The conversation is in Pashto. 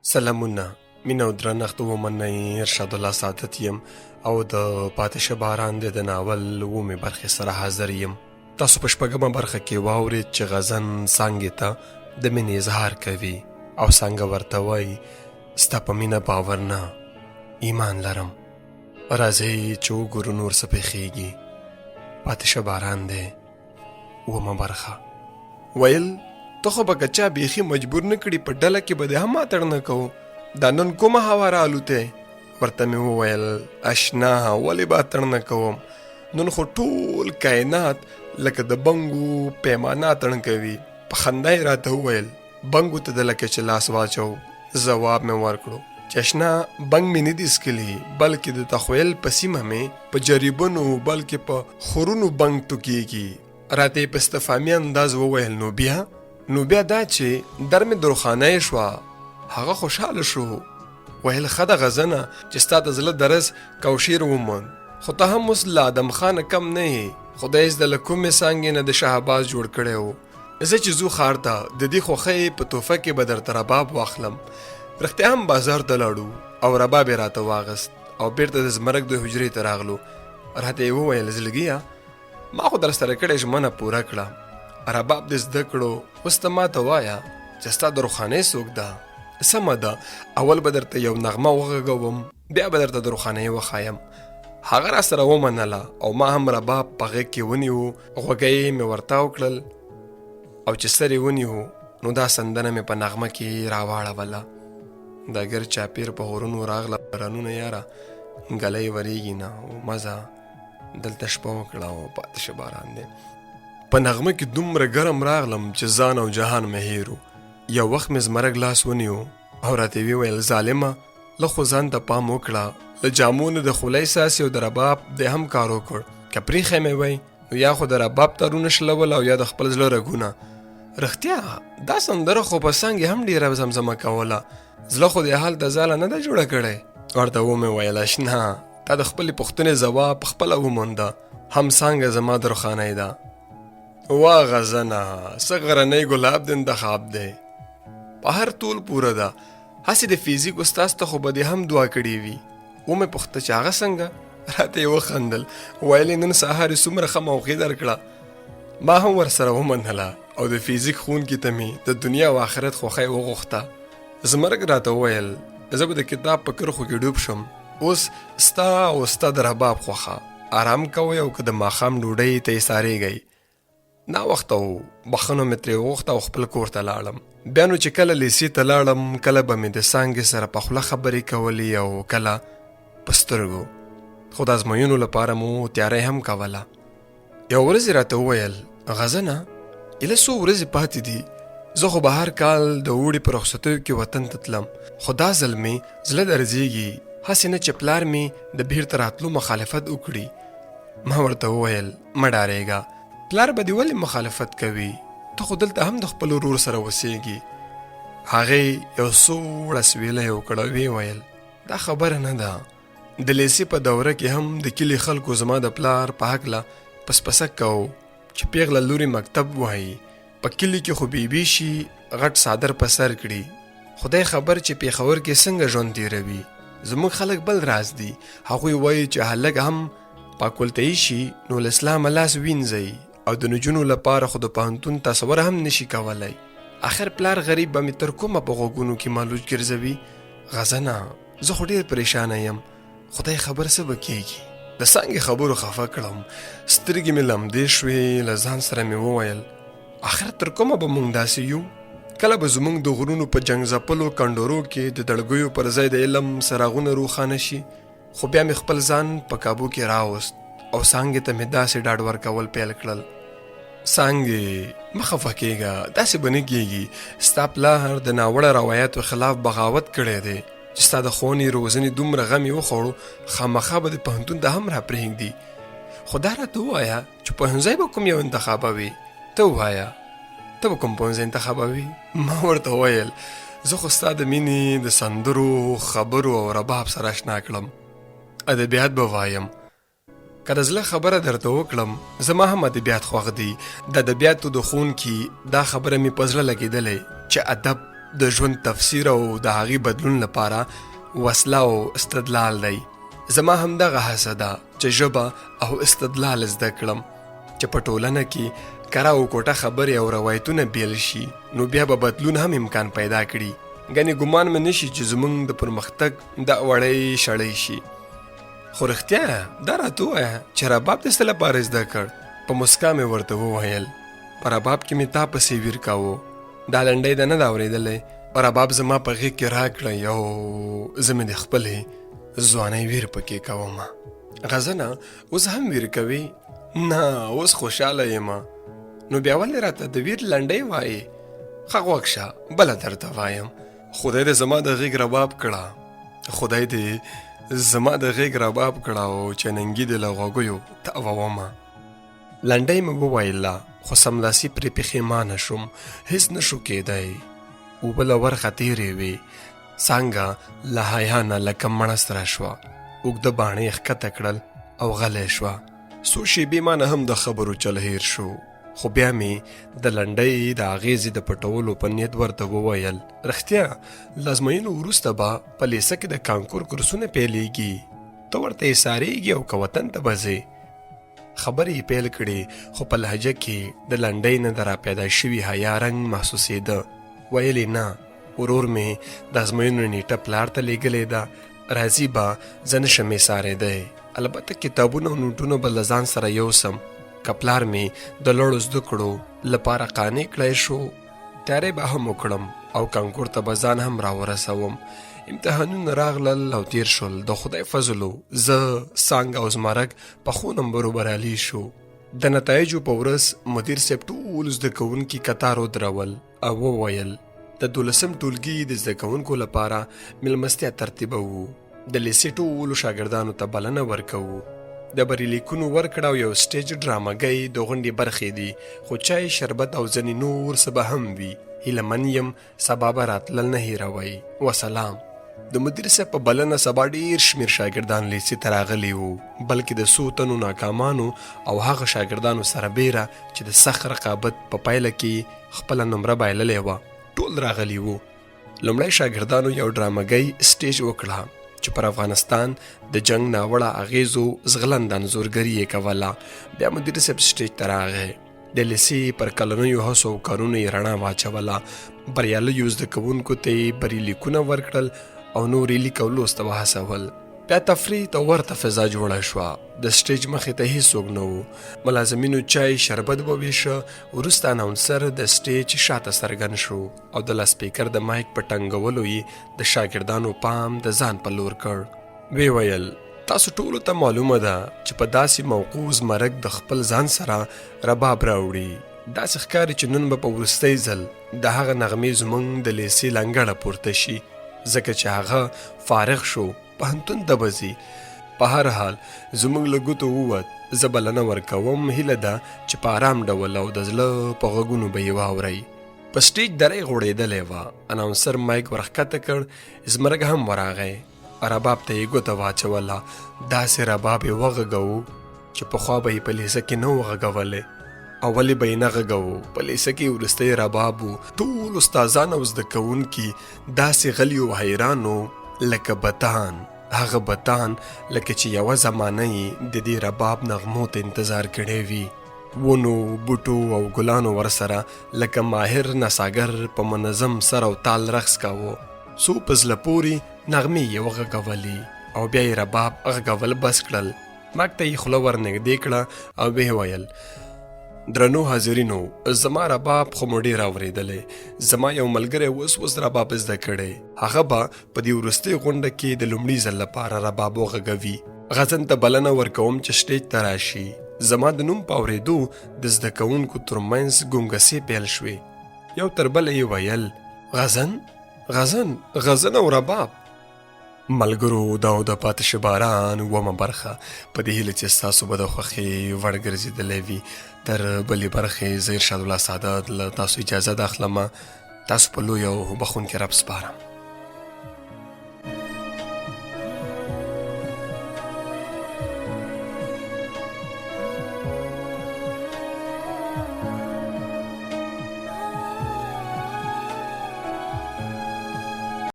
سلامونه مینه او درنښت ومنئ. ارشاد الله سعادت یم او د پاتې باران د ناول اوومې برخې سره حاضر یم. تاسو په شپږمه برخه کې واورید چې غزن څانګې ته د مینې اظهار کوي او څانګه ورته وایي ستا په مینه باور نه، ایمان لرم. راځئ چې وګورو نور څه پیښیږي. پاتې باران دی اوومه برخه. ویل ته خو به که چا بیخي مجبور نه کړي په ډله کې به دې هم اتړ نه کوو. دا نن کومه هوا رالوتې؟ ورته مې وویل اشنا ولې به اتړ نه کوم، نن خو ټول کائنات لکه د بنګو پیمانه اتړ کوي. په خندا یې راته وویل بنګو ته د لکه چې لاس واچو. ځواب مې ورکړو چې اشنا بنګ مې نه دي څکلي، بلکې د تخویل په سیمه مې په جریبونو بلکې په خورونو بنګ توکېږي. راته یې په استفهامي انداز وویل نو بیا دا چې در مې درخانه شوه. هغه خوشحاله شو. ویل ښه ده غزنه چې ستا د زړه درز کوشیر وموند، خو ته هم اوس له ادم خانه کم نه یې. خدای زده له کومې څانګې نه د شهباز جوړ کړی و. زه چې ځو ښار ته د دې خوښۍ په تحفه کې به درته رباب واخلم. رښتیا هم بازار ته لاړو او رباب یې راته واغست او بیرته د زمرک د حجرې ته راغلو. راته یې وویل زړګیه ما خو در سره کړې ژمنه پوره کړه، رباب دې زده کړو، اوس ته ما ته وایه چې ستا د روخانۍ څوک ده. سمه ده، اول به درته یو نغمه وغږوم، بیا به درته د روخانۍ وښایم. هغه را سره ومنله او ما هم رباب په غېږ کې ونیو. غوږۍ مې ورتاو کړل او چې سر یې ونیو نو دا سندنه مې په نغمه کې راواړوله. دا ګر چاپیر په غرونو راغله بارانونه یاره، ګلی وریږي نه او مزه دلته شپه وکړه او پاتې شه باران دی. په نغمه کې دومره ګرم راغلم چې ځان او جهان مې هیرو. یو وخت مې زمرک لاس ونیو او راته ویې ویل ظالمه له خو ځان ته پام وکړه، له جامو نه د خولۍ ساسې او د رباب دې هم کار وکړ. که پرېښی مې وی نو یا خو د رباب تارونه شلول او یا د خپل زړه رګونه. رښتیا دا سندره خو په څانګې هم ډېره زمزمه کوله. زړه خو دې حال د ځاله نه ده جوړه کړې. ورته ومې ویل اشنا تا د خپلې پوښتنې ځواب پخپله ومونده، هم څانګه زما د روښانۍ ده. وا غزنه څه غرنی ګلاب د انتخاب دی، په هر طول پوره ده. هسې د فیزیک استاز ته خو به دې هم دعا کړې وي. ومې پوښته چې هغه څنګه؟ راته یې وخندل، ویل نن سهار یې څومره ښه موقع درکړه. ما هم ورسره ومنله او د فیزیک ښوونکي ته مې د دنیا او آخرت خوښۍ وغوښته. زمرک راته وویل زه به د کتاب په کرښو کې ډوب شم، اوس ستا او ستا د رباب خوښه. آرام کوئ او که د ماښام ډوډۍ ته یې سارېږئ. ناوخته و، بخښنه مې ترې وغوښته او خپل کور ته لاړم. بیا نو چې کله لیسې ته لاړم کله به مې د څانګې سره په خوله خبرې کولې او کله په سترګو، خو د ازموینو لپاره مو تیاری هم کوله. یو ورځ یې راته وویل غزنه ایله څو ورځې پاتې دي، زه خو به هر کال د اوړي په رخصتیو کې وطن ته تلم، خو دا ځل مې زړه درځېږي، هسې نه چې پلار مې د بېرته راتلو مخالفت وکړي. ما ورته وویل مه ډارېږه، پلار به دې ولې مخالفت کوي؟ ته خو دلته هم د خپل ورور سره اوسېږي. هغې یو څو وړه سویلی وکړه، ویې ویل دا خبره نه ده. د لیسې په دوره کې هم د کلي خلکو زما د پلار په هکله پسپسک کوو چې پیغله لورې مکتب وایي، په کلي کې خو بیبي شي غټ څادر په سر کړي. خدای خبر چې پېښور کې څنګه ژوند تېروي. زموږ خلک بل راز دي، هغوی وایي چې هلک هم پاکولتهي شي نو له اسلامه لاس وینځئ او د نجونو لپاره خو د پوهنتون تصور هم نشي کولی. آخر پلار غریب به مې تر کومه په غوږونو کې مالوچ ګرځوي. غزنه زه خو ډېر پریشانه یم، خدای خبر څه به کېږي. د څانګې خبرو خفه کړم، سترګې مې لمدې شوې. له ځان سره مې وویل آخر تر کومه به موږ داسې یو؟ کله به زموږ د غرونو په جنګ ځپلو کنډورو کې د دړګیو پر ځای د علم څراغونه روښانه شي. خو بیا مې خپل ځان په کابو کې راوست او څانګې ته مې داسې ډاډ ورکول پیل کړل. څانګې مه خفه کېږه، داسې به نه کېږي. ستا پلار د ناوړه روایاتو خلاف بغاوت کړی دی چې ستا د ښوونې روزنې دومره غم یې وخوړو، خامخا به د پوهنتون ته هم را پرېږدي. خو دا راته ووایه چې پوهنځی به کوم یو انتخابوي؟ ته ووایه ته به کوم پوهنځی انتخابوي؟ ما ورته وویل زه خو ستا د مینې د سندرو خبرو او رباب سره اشنا کړم، ادبیات به وایم. که د زړه خبره درته وکړم زما هم ادبیات خوښ دي. د ادبیاتو د ښوونکي دا خبره مې په زړه لګېدلی چې ادب د ژوند تفسیر او د هغې بدلون لپاره وسله او استدلال دی. زما همدغه هڅه ده چې ژبه او استدلال زده کړم چې په ټولنه کې کره او کوټه خبرې او روایتونه بیل شي، نو بیا به بدلون هم امکان پیدا کړي. ګنې ګمان مې نشي چې زموږ د پرمختګ دا وړی شړی شي. خو رښتیا دا راته ووایه چې رباب د څه لپاره زده کړ؟ په مسکا مې ورته وویل په رباب کې مې تا پسې ویر کاوه. دا لنډۍ ده نه ده اورېدلی. رباب زما په غېږ کې راکړی او زه مې د خپلې ځوانۍ ویر پکې کوم. غزنه اوس هم ویر کوي؟ نه، اوس خوشحاله یم. نو بیا ولې راته د ویر لنډۍ وایې؟ ښه غوږ شه، بله درته وایم. خدای دې زما د غېږ رباب کړه، خدای دې زما د غېږ رباب کړه او چننګي دې له غوږیو تاوومه. لنډۍ مې وویله خو سملاسي پرې پښیمانه شوم. هېڅ نه شو کېدی. اوبه له ورخه تېرې وې، څانګه له حیا نه لکه مړه سره شوه. اوږده باڼه یې ښکته کړل او غلی شوه. څو شېبې ما نه هم د خبرو چل هېر شو. خو بیا مې د لنډۍ د اغېزې د پټولو په نیت ورته وویل رښتیا له ازموینو وروسته به په لیسه کې د کانکور کورسونه پیلېږي، ته ورته یې سارېږي او که وطن ته به ځې. خبرې یې پیل کړې خو په لهجه کې د لنډۍ نه د راپیدا شوي حیا رنګ محسوسېده. ویلې نه، ورور مې د ازموینو نیټه پلار ته لیږلې ده، راځي به زه نشم یې سارېدی. البته کتابونه او نوټونه به له ځان سره یوسم. که پلار مې د لوړو زده کړو لپاره قانع کړی شو، تیاری به هم وکړم او کانکور ته به ځان هم راورسوم. امتحانونه راغلل او تیر شول. د خدای فضل و زه څانګه او زمرک په ښو نمبرو بریالي شو. د نتایجو په ورځ مدیر صاحب ټول زده کوونکي کتار ودرول او وویل د 12م ټولګي د زده کوونکو لپاره میلمستیا ترتیبوو. د لیسې ټولو شاګردانو ته بلنه ورکوو. د بریلیکونو ورکړه او یو سټیج ډرامګۍ د غونډې برخې دي، خو چای، شربت او ځینې نور څه به هم وي. هیله من یم سبا به راتلل نه هېروئ. وسلام. د مدیر صاحب په بلنه سبا ډېر شمېر شاګردان لیسې ته راغلي وو، بلکې د څو تنو ناکامانو او هغه شاګردانو سره بیره چې د سخت رقابت په پایله کې خپله نمره بایللې وه ټول راغلي وو. لومړی شاګردانو یو ډرامګۍ سټیج وکړه چې پر افغانستان د جنگ ناوړه اغېزو زغلنده انځورګري یې کوله. بیا مدیر صاحب سټیج ته راغی. د لیسې پر کلنیو هڅو او کارونو یې رڼا واچوله. بریالیو زده کوونکو ته یې بریلیکونه ورکړل او نور یې لیک او لوست ته وهڅول. بیا تفریح ته ورته فضا جوړه شوه. د سټیج مخې ته هیڅوک نه و. ملازمینو چای شربت وویشه. وروسته اناونسر د سټیج شاته څرګند شو او د لاسپیکر د مایک په ټنګولو یې د شاګردانو پام د ځان په لور کړ. وی ویل تاسو ټولو ته معلومه ده چې په داسې موقوز مرګ د خپل ځان سره رباب راوړي. داسې ښکاري چې نن به په وروستی ځل د هغه نغمې زموږ د لیسې لنګړه پورته شي، ځکه چې هغه فارغ شو، پوهنتون ته به ځي. په هر حال زموږ له ګوتو ووت. زه بلنه ورکوم، هیله ده چې په ارام ډول او د زړه په غوږونو به یې واورئ. په سټیج دری غوړېدلې وه. اناونسر مایک ورښکته کړ. زمرک هم ورغی. رباب ته یې ګوته واچوله. داسې رباب یې وغږوو چې پخوا به یې په لیسه کې نه و غږولی. او ولې به یې نه غږوو؟ په لیسه کې وروستی رباب و. ټول استادان او زده کوونکي داسې غلي او حیران وو لکه بتان. هغه بتان لکه چې یوه زمانه یې د دې رباب نغمو ته انتظار کړی وي. ونو، بوټو او ګلانو ورسره لکه ماهر نڅاګر په منظم سر او تال رقص کاوه. څو په زړه پورې نغمې یې وغږولې او بیا یې رباب غږول بس کړل. مک ته یې خوله ورنږدې کړه او ویې ویل درنو حاضرینو، زما رباب خو مو ډېر اورېدلی. زما یو ملګری اوس رباب زده کړی. هغه به په دې وروستۍ غونډه کې د لومړي ځل لپاره رباب وغږوي. غزن ته بلنه ورکوم چې سټیج ته راشي. زما د نوم په اورېدو د زده کوونکو ترمنځ ګونګسې پیل شوې. یو تر بله یې ویل غزن او رباب. ملګرو، دا او د پاتې باران اومه برخه. په دې هیله چې ستاسو به د خوښې وړ ګرځېدلی وي. تر بلې برخې زه ارشاد الله سادات له تاسو اجازه اخلم. تاسو په لوی او بخښونکي رب سپارم.